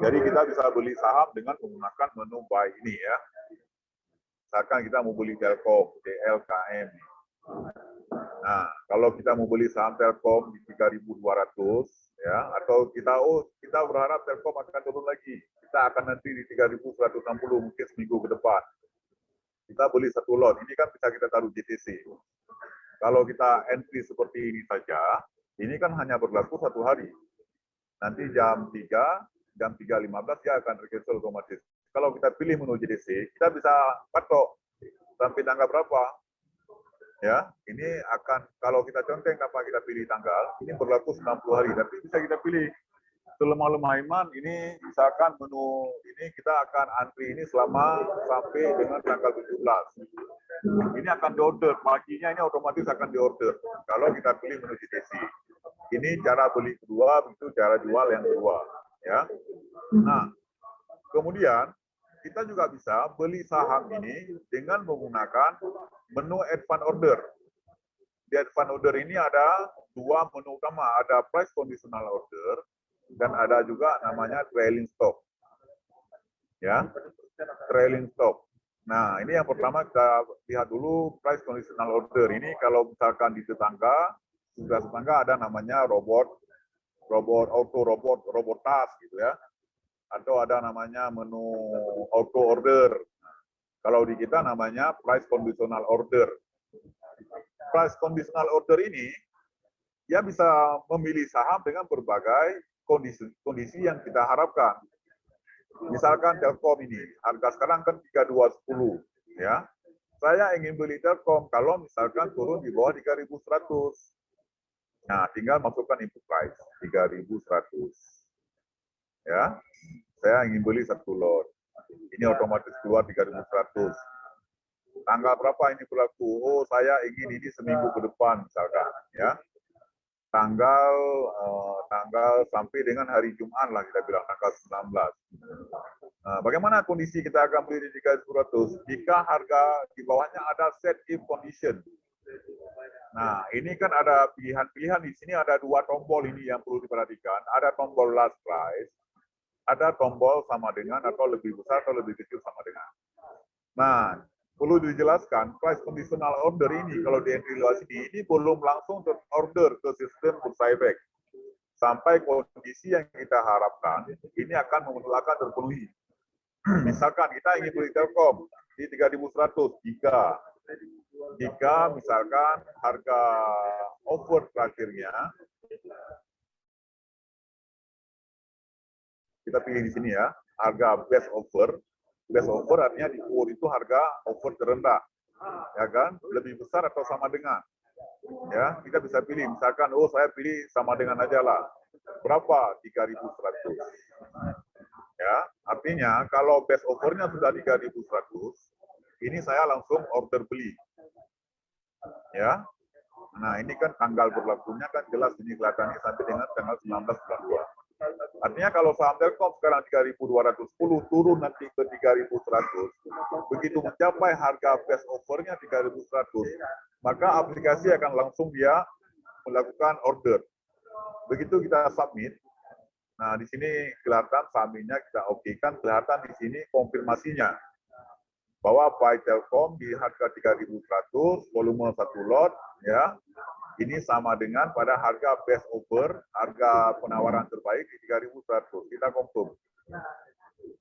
Jadi kita bisa beli saham dengan menggunakan menu buy ini ya. Misalkan kita mau beli Telkom, TLKM. Nah, kalau kita mau beli saham Telkom di 3.200 ya, atau kita berharap Telkom akan turun lagi. Kita akan nanti di 3.160 mungkin seminggu ke depan. Kita beli satu lot, ini kan bisa kita taruh JTC. Kalau kita entry seperti ini saja, ini kan hanya berlaku satu hari. Nanti jam 3.15 dia akan recancel otomatis. Kalau kita pilih menu JTC, kita bisa patok sampai tanggal berapa. Ya, ini akan, kalau kita conteng tanpa kita pilih tanggal, ini berlaku 90 hari, tapi bisa kita pilih selemah-lemah iman, ini misalkan menu ini kita akan antri ini selama sampai dengan tanggal 17. Ini akan diorder, paginya ini otomatis akan diorder kalau kita pilih menu JTC. Ini cara beli kedua, itu cara jual yang kedua. Ya. Nah, kemudian kita juga bisa beli saham ini dengan menggunakan menu advance order. Di advance order ini ada dua menu utama, ada price conditional order dan ada juga namanya trailing stop. Ya, trailing stop. Nah, ini yang pertama kita lihat dulu price conditional order. Ini kalau misalkan di tetangga, sudah tetangga ada namanya robot task gitu ya. Atau ada namanya menu auto order. Kalau di kita namanya price conditional order. Price conditional order ini dia bisa memilih saham dengan berbagai kondisi yang kita harapkan. Misalkan Telkom ini, harga sekarang kan 3210 ya. Saya ingin beli Telkom kalau misalkan turun di bawah 3.100. Nah, tinggal masukkan input price 3.100. Ya. Saya ingin beli satu lot. Ini otomatis keluar 3.100. Tanggal berapa ini berlaku? Oh, saya ingin ini seminggu ke depan misalkan, ya. Tanggal sampai dengan hari Jumat lah kita bilang tanggal 19. Nah, bagaimana kondisi kita akan beli di 3.100? Jika harga di bawahnya ada set if condition. Nah, ini kan ada pilihan-pilihan di sini, ada dua tombol ini yang perlu diperhatikan. Ada tombol last price, ada tombol sama dengan atau lebih besar atau lebih kecil sama dengan. Nah, perlu dijelaskan price conditional order ini kalau di entry luas ini belum langsung terorder ke sistem Bursa Efek. Sampai kondisi yang kita harapkan ini akan terpenuhi. Misalkan kita ingin beli Telkom di 3.100 jika misalkan harga offer terakhirnya kita pilih di sini ya, harga best offer artinya di quote itu harga offer terendah, ya kan, lebih besar atau sama dengan, ya kita bisa pilih, misalkan, oh saya pilih sama dengan aja lah, berapa 3.100, ya, artinya kalau best offernya sudah 3.100, ini saya langsung order beli, ya, nah ini kan tanggal berlakunya kan jelas ini kelihatannya sampai dengan tanggal 19 bulan 2. Artinya kalau saham Telkom sekarang 3.210 turun nanti ke 3.100, begitu mencapai harga best offer-nya 3.100, maka aplikasi akan langsung dia melakukan order. Begitu kita submit, nah di sini kelihatan sahamnya kita oke-kan, kelihatan di sini konfirmasinya bahwa buy Telkom di harga 3.100, volume 1 lot, ya. Ini sama dengan pada harga best offer, harga penawaran terbaik di 3.100. Kita confirm.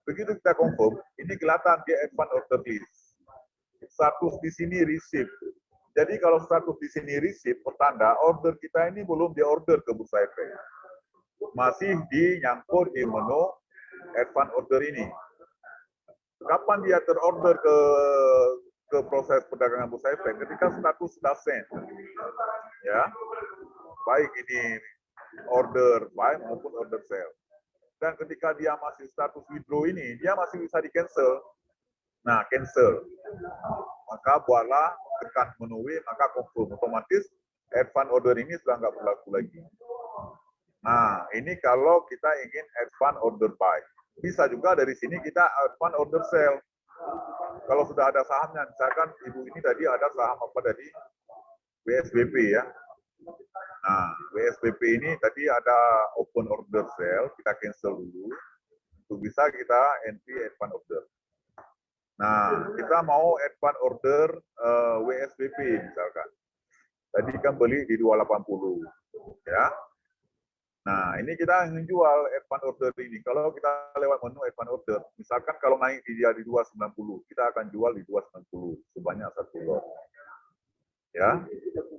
Begitu kita confirm, ini kelihatan di advance order list. Status di sini receive. Jadi kalau status di sini receive, pertanda order kita ini belum diorder ke Bursa Efek. Masih dinyangkut di menu advance order ini. Kapan dia terorder ke proses perdagangan Bursa Efek? Ketika status sudah send. Ya, baik ini order buy maupun order sell. Dan ketika dia masih status withdraw ini, dia masih bisa di-cancel. Nah, cancel. Maka buatlah tekan menu W, maka confirm. Otomatis advance order ini sudah nggak berlaku lagi. Nah, ini kalau kita ingin advance order buy. Bisa juga dari sini kita advance order sell. Kalau sudah ada sahamnya, misalkan ibu ini tadi ada saham apa tadi? WSBP ya. Nah, WSBP ini tadi ada open order sale, kita cancel dulu. untuk bisa kita entry advance order. Nah, kita mau advance order WSBP misalkan. Tadi kan beli di 280, ya. Nah, ini kita ingin jual advance order ini. Kalau kita lewat menu advance order, misalkan kalau naik dia di 290, kita akan jual di 290 sebanyak 1 lot. Ya.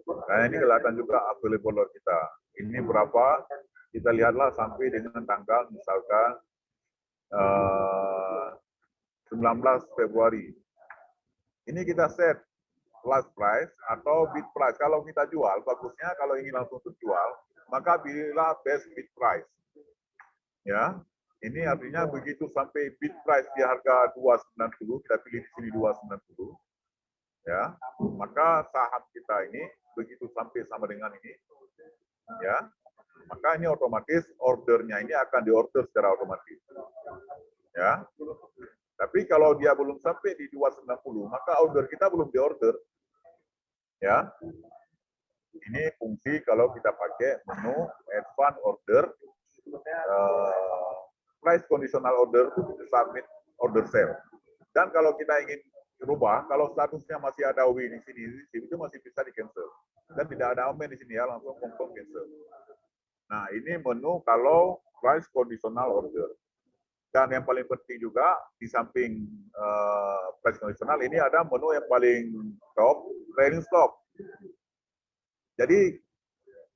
Nah, ini kelihatan juga available lot kita. Ini berapa? Kita lihatlah sampai dengan tanggal misalkan 19 Februari. Ini kita set last price atau bid price. Kalau kita jual, bagusnya kalau ingin langsung terjual, maka pilihlah best bid price. Ya, ini artinya begitu sampai bid price di harga 290, kita pilih di sini 290. Ya, maka saham kita ini begitu sampai sama dengan ini, ya, maka ini otomatis ordernya ini akan diorder secara otomatis. Ya. Tapi kalau dia belum sampai di 290, maka order kita belum diorder. Ya. Ini fungsi kalau kita pakai menu advance order, price conditional order, submit order sale. Dan kalau kita ingin rubah, kalau statusnya masih ada W di sini, itu masih bisa di cancel. Dan tidak ada omen di sini ya, langsung confirm cancel. Nah, ini menu kalau price conditional order. Dan yang paling penting juga, di samping price conditional, ini ada menu yang paling top, trailing stop. Jadi,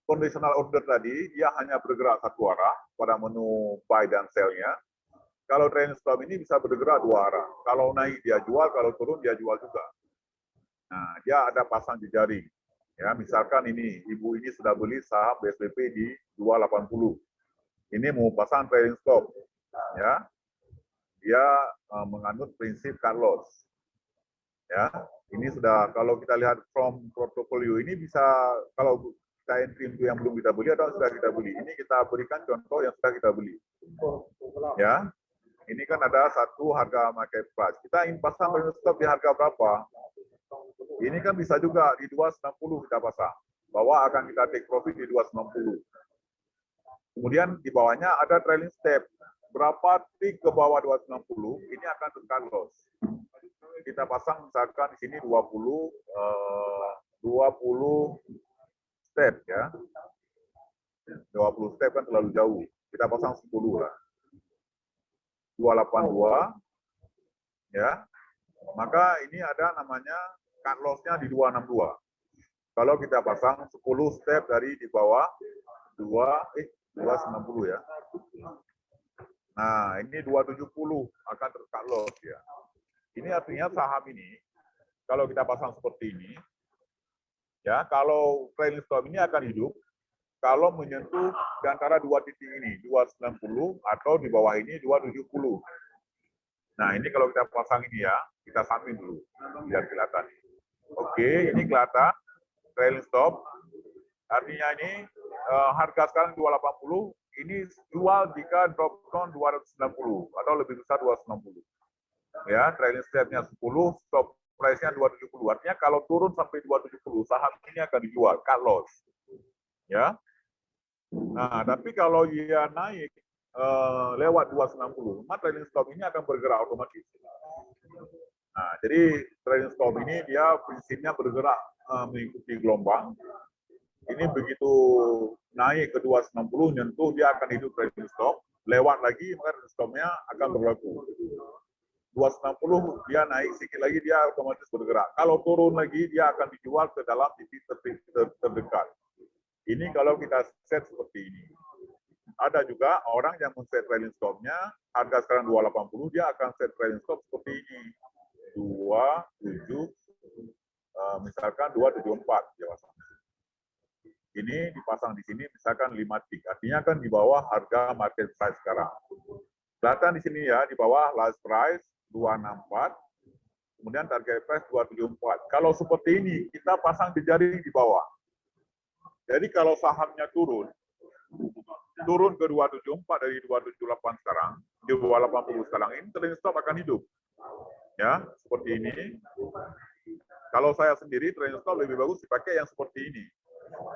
conditional order tadi, dia hanya bergerak satu arah pada menu buy dan sell-nya. Kalau trailing stop ini bisa bergerak 2 arah. Kalau naik dia jual, kalau turun dia jual juga. Nah, dia ada pasang jejaring. Ya, misalkan ini, ibu ini sudah beli saham BSBP di 280. Ini mau pasang trailing stop. Ya, dia menganut prinsip cut loss. Ya, ini sudah kalau kita lihat from portfolio ini bisa kalau kita entry untuk yang belum kita beli atau sudah kita beli. Ini kita berikan contoh yang sudah kita beli. Ya, ini kan ada satu harga market price. Kita ingin pasang trailing stop di harga berapa? Ini kan bisa juga di 290 kita pasang. Bahwa akan kita take profit di 290. Kemudian di bawahnya ada trailing step. Berapa tick ke bawah 290, ini akan cut loss. Kita pasang misalkan di sini 20 step ya. 20 step kan terlalu jauh. Kita pasang 10 lah. 282 ya. Maka ini ada namanya cut loss-nya di 262. Kalau kita pasang 10 step dari di bawah 290 ya. Nah, ini 270 akan ter-cut loss ya. Ini artinya saham ini kalau kita pasang seperti ini ya, kalau trailing stop ini akan hidup kalau menyentuh di antara 2 titik ini, 290 atau di bawah ini 270. Nah, ini kalau kita pasang ini ya, kita samping dulu biar kelihatan. Oke, ini kelihatan trailing stop. Artinya ini harga sekarang 280, ini jual jika drop down 290 atau lebih besar 290. Ya, trailing step-nya 10, stop price-nya 270. Artinya kalau turun sampai 270, saham ini akan dijual, cut loss. Ya. Nah, tapi kalau dia naik lewat 290, maka trailing stop ini akan bergerak otomatis. Nah, jadi trailing stop ini dia prinsipnya bergerak mengikuti gelombang. Ini begitu naik ke 290, nyentuh dia akan hidup trailing stop. Lewat lagi, maka trailing stop-nya akan berlaku. 290 dia naik sedikit lagi, dia otomatis bergerak. Kalau turun lagi, dia akan dijual ke dalam titik terdekat. Ini kalau kita set seperti ini. Ada juga orang yang men-set trailing stop-nya, harga sekarang 280, dia akan set trailing stop seperti ini. 27, misalkan 274 dia pasang. Ini dipasang di sini misalkan 5 tick. Artinya kan di bawah harga market price sekarang. Kelihatan di sini ya, di bawah last price 264, kemudian target price 274. Kalau seperti ini, kita pasang jejaring di bawah. Jadi kalau sahamnya turun ke 274 dari 278 sekarang, di 280 sekarang, ini trailing stop akan hidup. Ya, seperti ini. Kalau saya sendiri, trailing stop lebih bagus dipakai yang seperti ini.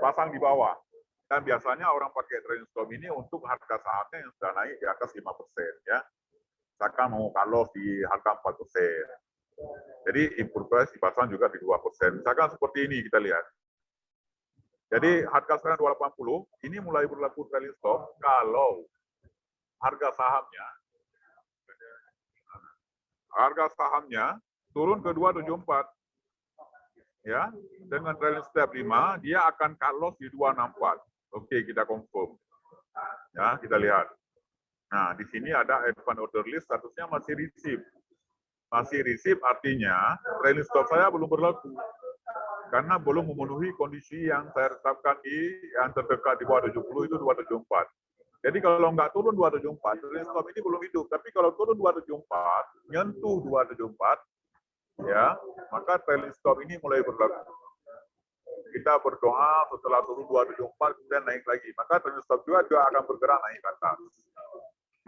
Pasang di bawah. Dan biasanya orang pakai trailing stop ini untuk harga sahamnya yang sudah naik di atas 5% ya. misalkan mau kalau di harga 4%. Jadi import price dipasang juga di 2%. Misalkan seperti ini kita lihat. Jadi harga sekarang 280, ini mulai berlaku trailing stop kalau harga sahamnya turun ke 274. Ya, dengan trailing stop 5, dia akan cut loss di 264. Oke, kita confirm. Ya, kita lihat. Nah, di sini ada advance order list, statusnya masih receive. Masih receive artinya trailing stop saya belum berlaku. Karena belum memenuhi kondisi yang saya tetapkan di yang terdekat di bawah 70 itu 274. Jadi kalau nggak turun 274, trailing stop ini belum hidup. Tapi kalau turun 274, nyentuh 274, ya, maka trailing stop ini mulai berlaku. Kita berdoa setelah turun 274 kemudian naik lagi, maka trailing stop juga akan bergerak naik ke atas.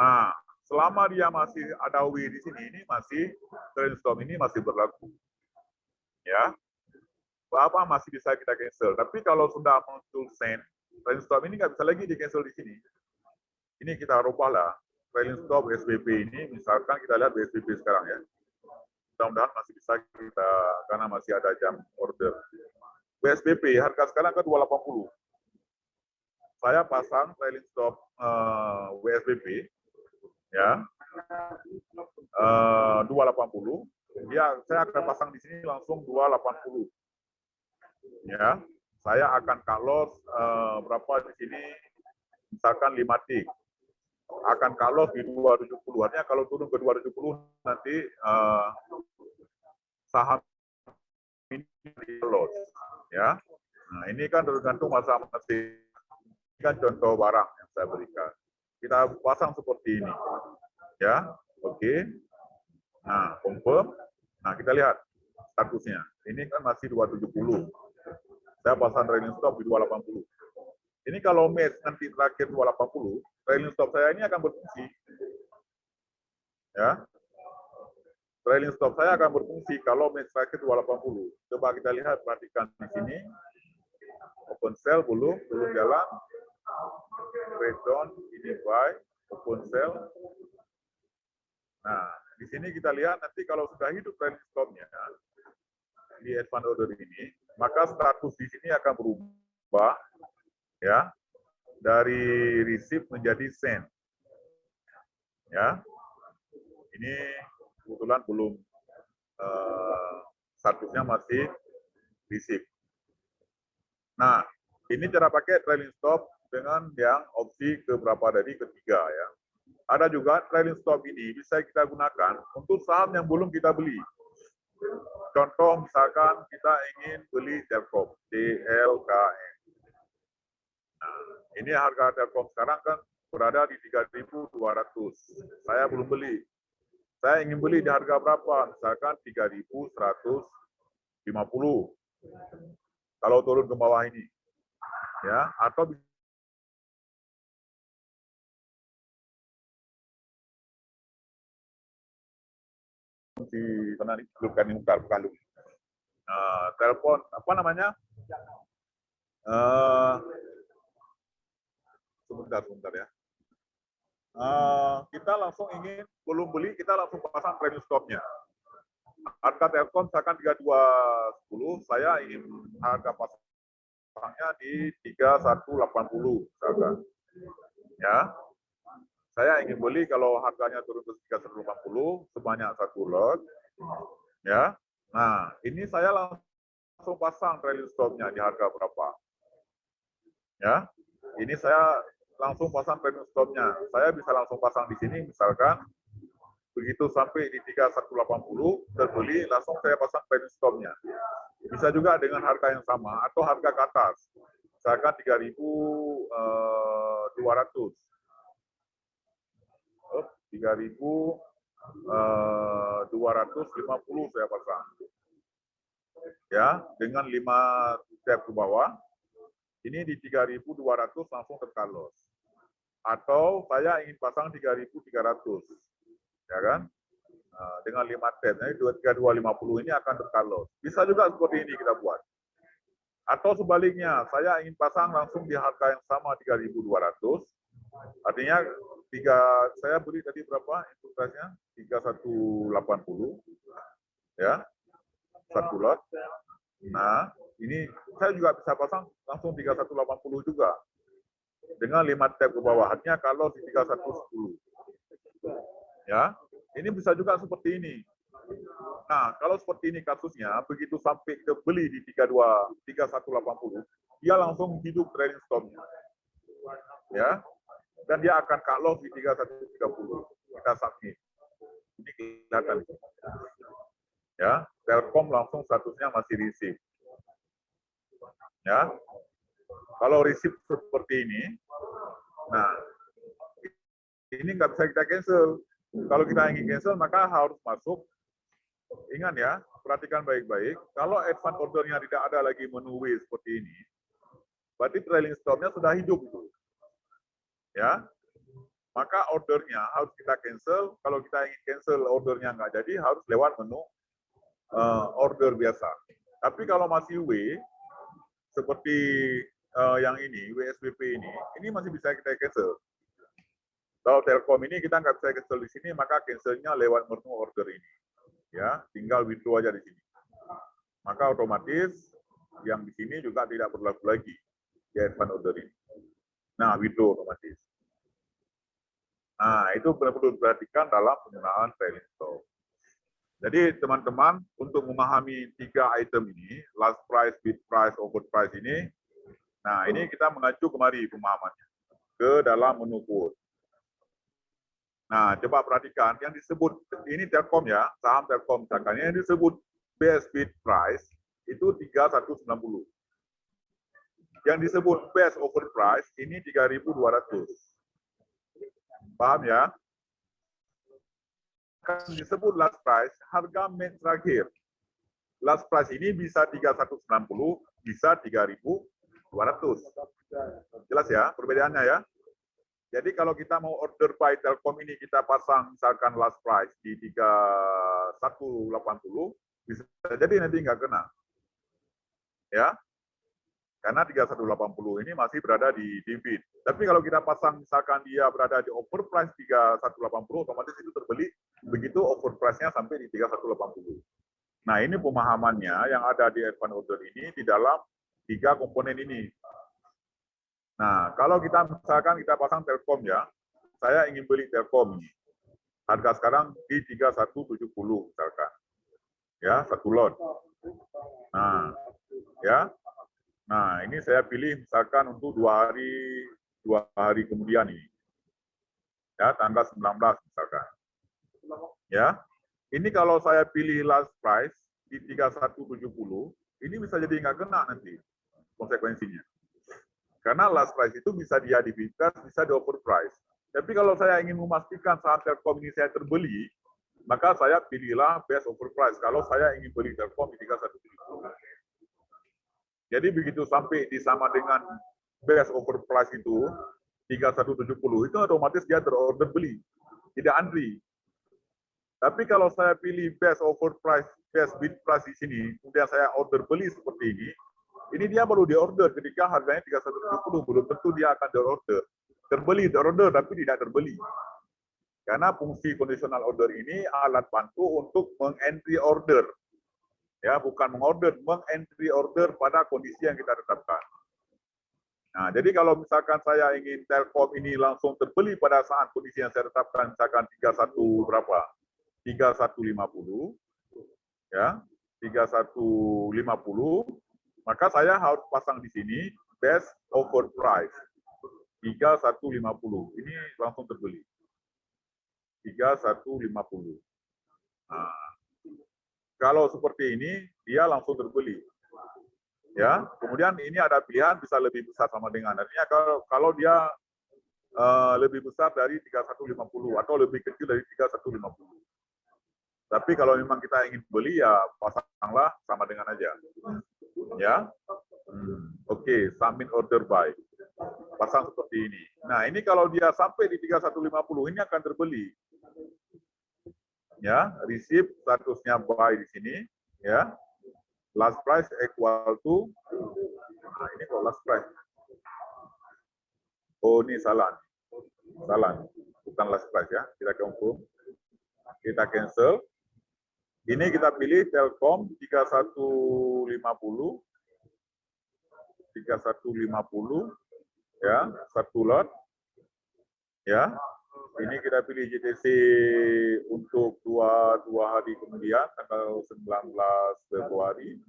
Nah, selama dia masih ada W di sini, ini masih trailing stop ini masih berlaku. Ya, apa masih bisa kita cancel. Tapi kalau sudah muncul sen, trailing stop ini nggak bisa lagi di cancel di sini. Ini kita rubahlah trailing stop SBP ini, misalkan kita lihat SBP sekarang ya. Mudah-mudahan masih bisa kita, karena masih ada jam order. WSBP harga sekarang ke 280. Saya pasang trailing stop WSBP ya 280. Ya, saya akan pasang di sini langsung 280. Ya, saya akan cut loss berapa di sini, misalkan 5 tick. Akan cut loss di 270. Artinya kalau turun ke 270 nanti saham ini loss. Ya, nah ini kan tergantung masing-masing. Ini kan contoh barang yang saya berikan. Kita pasang seperti ini, ya, oke. Nah, confirm. Nah, kita lihat statusnya. Ini kan masih 270. Saya pasang trailing stop di 280. Ini kalau match nanti terakhir 280, trailing stop saya ini akan berfungsi. Ya, trailing stop saya akan berfungsi kalau match terakhir 280. Coba kita lihat, perhatikan di sini. Open sell belum jalan. Breakdown, ini buy, open sell. Nah, di sini kita lihat nanti kalau sudah hidup trailing stop-nya di advance order ini, maka status di sini akan berubah ya dari receive menjadi send. Ya. Ini kebetulan belum statusnya masih receive. Nah, ini cara pakai trailing stop dengan yang opsi keberapa tadi, ketiga ya. Ada juga trailing stop ini bisa kita gunakan untuk saham yang belum kita beli. Contoh misalkan kita ingin beli Telkom, TLKM. Nah, ini harga Telkom sekarang kan berada di 3.200. Saya belum beli. Saya ingin beli di harga berapa? Misalkan 3.150. Kalau turun ke bawah ini. Ya, atau di mana nih bukan kalung. Telepon apa namanya? Sebentar ya. Kita langsung ingin belum beli, kita langsung pasang trailing stop-nya. Harga Telkom misalkan 3210, saya ingin harga pasangnya di 3180 misalkan. Ya. Saya ingin beli kalau harganya turun ke 3180 sebanyak 1 lot. Ya. Nah, ini saya langsung pasang trailing stop-nya di harga berapa. Ya. Ini saya langsung pasang trailing stop-nya. Saya bisa langsung pasang di sini misalkan begitu sampai di 3180 terbeli, langsung saya pasang trailing stop-nya. Bisa juga dengan harga yang sama atau harga ke atas. Misalkan 3.200. 3.250 saya pasang. Ya, dengan 5 step ke bawah. Ini di 3.200 langsung tercut loss. Atau saya ingin pasang 3.300. Ya kan? Dengan 5 step, jadi 3.250 ini akan tercut loss. Bisa juga seperti ini kita buat. Atau sebaliknya, saya ingin pasang langsung di harga yang sama 3.200. Artinya saya beli tadi berapa input price-nya? 3180 ya. Satu lot. Nah, ini saya juga bisa pasang langsung 3180 juga. Dengan 5 tab ke bawahnya kalau di 3110. Ya. Ini bisa juga seperti ini. Nah, kalau seperti ini kasusnya, begitu sampai ke beli di 3180, dia langsung hidup trading stop-nya. Ya. Dan dia akan cut loss di 3130. Kita submit. Ini kelihatan. Ya, Telkom langsung statusnya masih receive. Ya. Kalau receive seperti ini, nah, ini nggak bisa kita cancel. Kalau kita ingin cancel, maka harus masuk. Ingat ya, perhatikan baik-baik. Kalau advance ordernya tidak ada lagi menu W seperti ini, berarti trailing stop-nya sudah hidup. Ya, maka ordernya harus kita cancel. Kalau kita ingin cancel ordernya nggak jadi, harus lewat menu order biasa. Tapi kalau masih W, seperti yang ini, WSBP ini masih bisa kita cancel. Kalau Telkom ini kita nggak bisa cancel di sini, maka cancelnya lewat menu order ini. Ya, tinggal withdraw aja di sini. Maka otomatis yang di sini juga tidak berlaku lagi di advance order ini. Nah, withdraw otomatis. Nah, itu perlu diperhatikan dalam penggunaan trailing stop. Jadi teman-teman, untuk memahami 3 item ini, last price, bid price, offer price ini, nah ini kita mengacu kemari pemahamannya ke dalam menu quote. Nah, coba perhatikan yang disebut ini Telkom ya, saham Telkom misalkan yang disebut best bid price itu 3190. Yang disebut best offer price ini 3200. Paham ya? Kan disebut last price, harga main terakhir. Last price ini bisa 3190, bisa 3200. Jelas ya perbedaannya ya? Jadi kalau kita mau order buy Telkom ini kita pasang misalkan last price di 3180, bisa jadi nanti nggak kena. Ya. Karena 3180 ini masih berada di bid. Tapi kalau kita pasang misalkan dia berada di offer price 3180, otomatis itu terbeli begitu offer price-nya sampai di 3180. Nah, ini pemahamannya yang ada di advance order ini di dalam 3 komponen ini. Nah, kalau kita misalkan kita pasang Telkom ya, saya ingin beli Telkom ini. Harga sekarang di 3170 misalkan. Ya, 1 lot. Nah, ya. Nah, ini saya pilih misalkan untuk 2 hari kemudian ini. Ya, tanggal 19 misalkan. Ya. Ini kalau saya pilih last price di 3170, ini bisa jadi nggak kena nanti konsekuensinya. Karena last price itu bisa dia di bid price, bisa di offer price. Tapi kalau saya ingin memastikan saham Telkom ini saya terbeli, maka saya pilihlah best offer price. Kalau saya ingin beli Telkom di 3170. Jadi begitu sampai disama dengan best offer price itu 3170, itu otomatis dia terorder beli, tidak antri. Tapi kalau saya pilih best offer price, best bid price di sini, kemudian saya order beli seperti ini dia baru diorder ketika harganya 3170, belum tentu dia akan diorder. Terbeli, diorder, tapi tidak terbeli. Karena fungsi conditional order ini alat bantu untuk meng-entry order. Ya, bukan mengorder, meng-entry order pada kondisi yang kita tetapkan. Nah, jadi kalau misalkan saya ingin Telkom ini langsung terbeli pada saat kondisi yang saya tetapkan, misalkan 31 berapa? 3150, ya, 3150, maka saya harus pasang di sini best offer price 3150. Ini langsung terbeli. 3150. Nah, kalau seperti ini dia langsung terbeli. Ya, kemudian ini ada pilihan bisa lebih besar sama dengan. Artinya kalau dia lebih besar dari 3150 atau lebih kecil dari 3150. Tapi kalau memang kita ingin beli ya pasanglah sama dengan aja. Ya. Oke, submit order buy. Pasang seperti ini. Nah, ini kalau dia sampai di 3150 ini akan terbeli. Ya, receive statusnya buy di sini, ya. Last price equal to, nah ini kok last price. Oh, ini salah. Salah. bukan last price ya. Kita confirm. Kita cancel. Ini kita pilih Telkom 3150. 3150 ya, satu lot. Ya. Ini kita pilih JTC untuk dua hari kemudian, tanggal 19 Februari.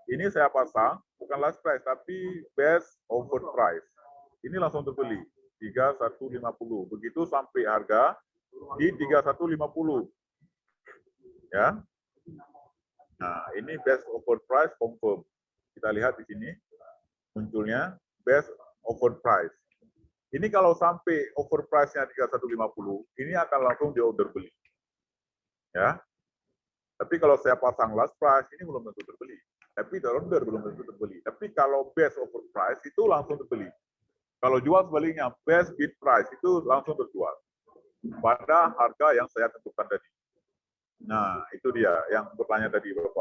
Ini saya pasang, bukan last price, tapi best offer price. Ini langsung terbeli, 3150. Begitu sampai harga di 3150. Ya. Nah, ini best offer price confirm. Kita lihat di sini munculnya best offer price. Ini kalau sampai offer price-nya 3150, ini akan langsung di-order beli. Ya. Tapi kalau saya pasang last price, ini belum tentu terbeli. Tapi order belum tentu terbeli. Tapi kalau best offer price itu langsung terbeli. Kalau jual sebaliknya, best bid price itu langsung terjual pada harga yang saya tentukan tadi. Nah, itu dia yang bertanya tadi Bapak.